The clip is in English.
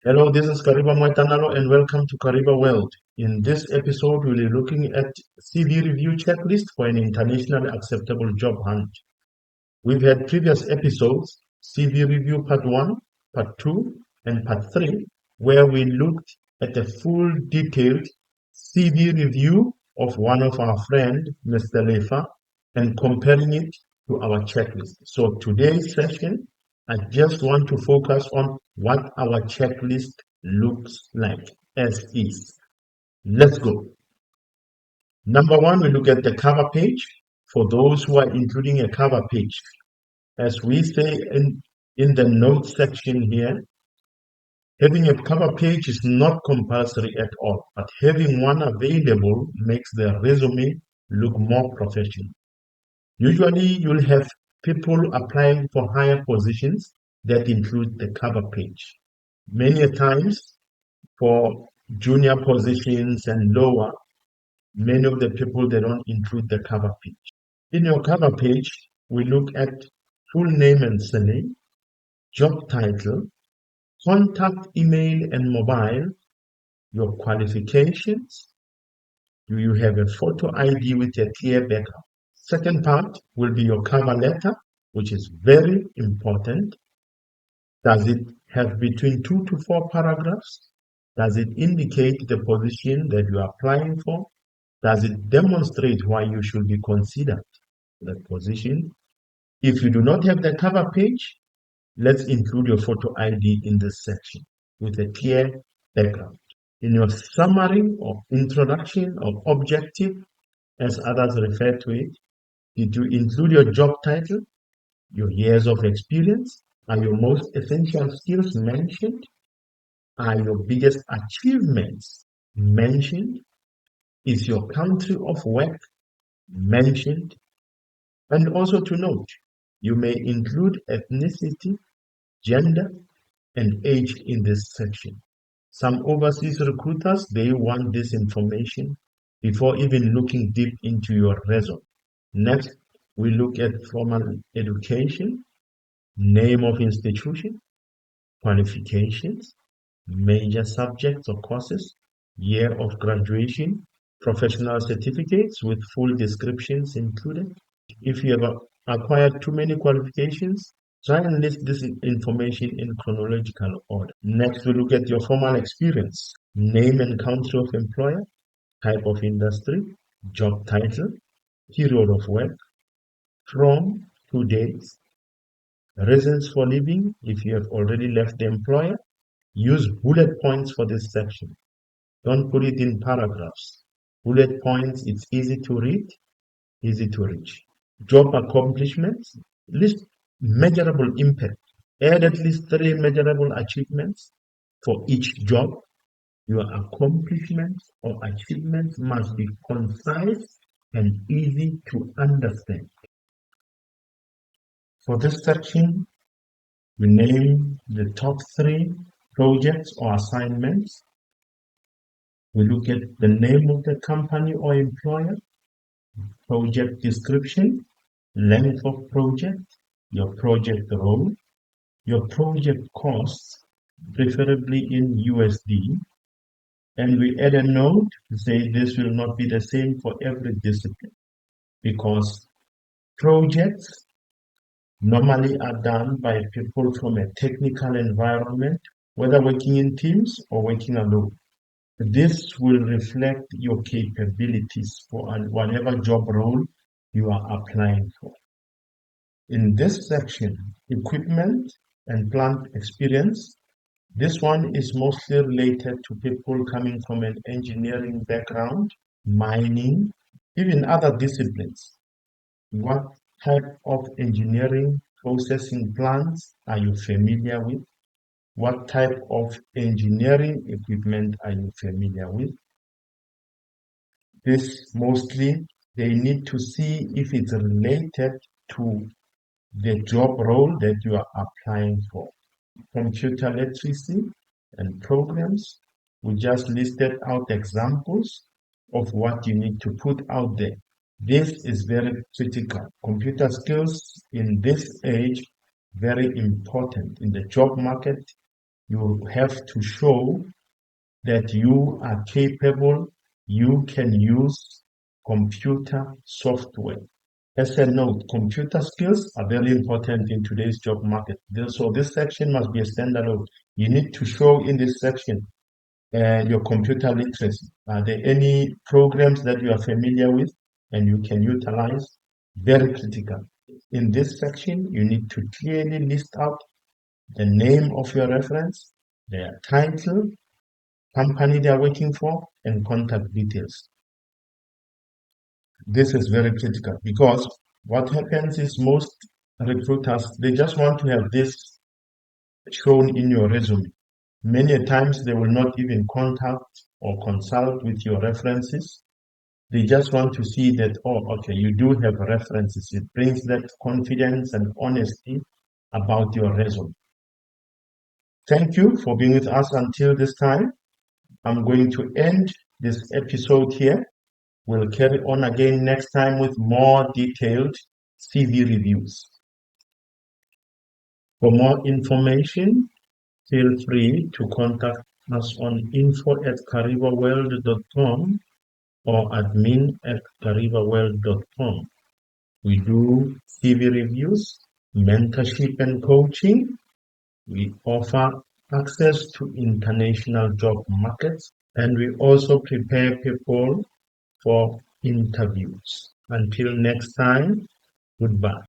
Hello, this is Kariba and welcome to KaribaWorld. In this episode, we'll be looking at CV review checklist for an internationally acceptable job hunt. We've had previous episodes, CV review part 1, part 2, and part 3, where we looked at a full detailed CV review of one of our friend, Mr. Lefa, and comparing it to our checklist. So today's session, I just want to focus on what our checklist looks like as is. Let's go. Number one, we look at the cover page for those who are including a cover page. As we say in the notes section here, having a cover page is not compulsory at all, but having one available makes the resume look more professional. Usually, you'll have people applying for higher positions that include the cover page. Many times, for junior positions and lower, many of the people, they don't include the cover page. In your cover page, we look at full name and surname, job title, contact email and mobile, your qualifications. Do you have a photo ID with a clear background? Second part will be your cover letter, which is very important. Does it have between 2 to 4 paragraphs? Does it indicate the position that you are applying for? Does it demonstrate why you should be considered for that position? If you do not have the cover page, let's include your photo ID in this section with a clear background. In your summary or introduction or objective, as others refer to it, did you include your job title, your years of experience? Are your most essential skills mentioned? Are your biggest achievements mentioned? Is your country of work mentioned? And also to note, you may include ethnicity, gender, and age in this section. Some overseas recruiters, they want this information before even looking deep into your resume. Next, we look at formal education, name of institution, qualifications, major subjects or courses, year of graduation, professional certificates with full descriptions included. If you have acquired too many qualifications, try and list this information in chronological order. Next, we look at your formal experience, name and country of employer, type of industry, job title, period of work, from, to dates, reasons for leaving if you have already left the employer. Use bullet points for this section. Don't put it in paragraphs. Bullet points, it's easy to read, easy to reach. Job accomplishments, list measurable impact. Add at least 3 measurable achievements for each job. Your accomplishments or achievements must be concise and easy to understand. For this section, we name the top 3 projects or assignments. We look at the name of the company or employer, project description, length of project, your project role, your project costs, preferably in USD, and we add a note to say this will not be the same for every discipline because projects normally are done by people from a technical environment, whether working in teams or working alone. This will reflect your capabilities for whatever job role you are applying for. In this section, equipment and plant experience, this one is mostly related to people coming from an engineering background, mining, even other disciplines. What type of engineering processing plants are you familiar with? What type of engineering equipment are you familiar with? This mostly, they need to see if it's related to the job role that you are applying for. Computer literacy and programs, we just listed out examples of what you need to put out there. This is very critical. Computer skills in this age, very important in the job market. You have to show that you are capable, you can use computer software. As a note, computer skills are very important in today's job market. So this section must be a standalone. You need to show in this section your computer literacy. Are there any programs that you are familiar with and you can utilize? Very critical. In this section, you need to clearly list out the name of your reference, their title, company they are working for, and contact details. This is very critical because what happens is most recruiters, they just want to have this shown in your resume. Many times they will not even contact or consult with your references. They just want to see that, oh, okay, you do have references. It brings that confidence and honesty about your resume. Thank you for being with us until this time. I'm going to end this episode here. We'll carry on again next time with more detailed CV reviews. For more information, feel free to contact us on info@karibaworld.com or admin@karibaworld.com. We do CV reviews, mentorship and coaching. We offer access to international job markets, and we also prepare people for interviews. Until next time, goodbye.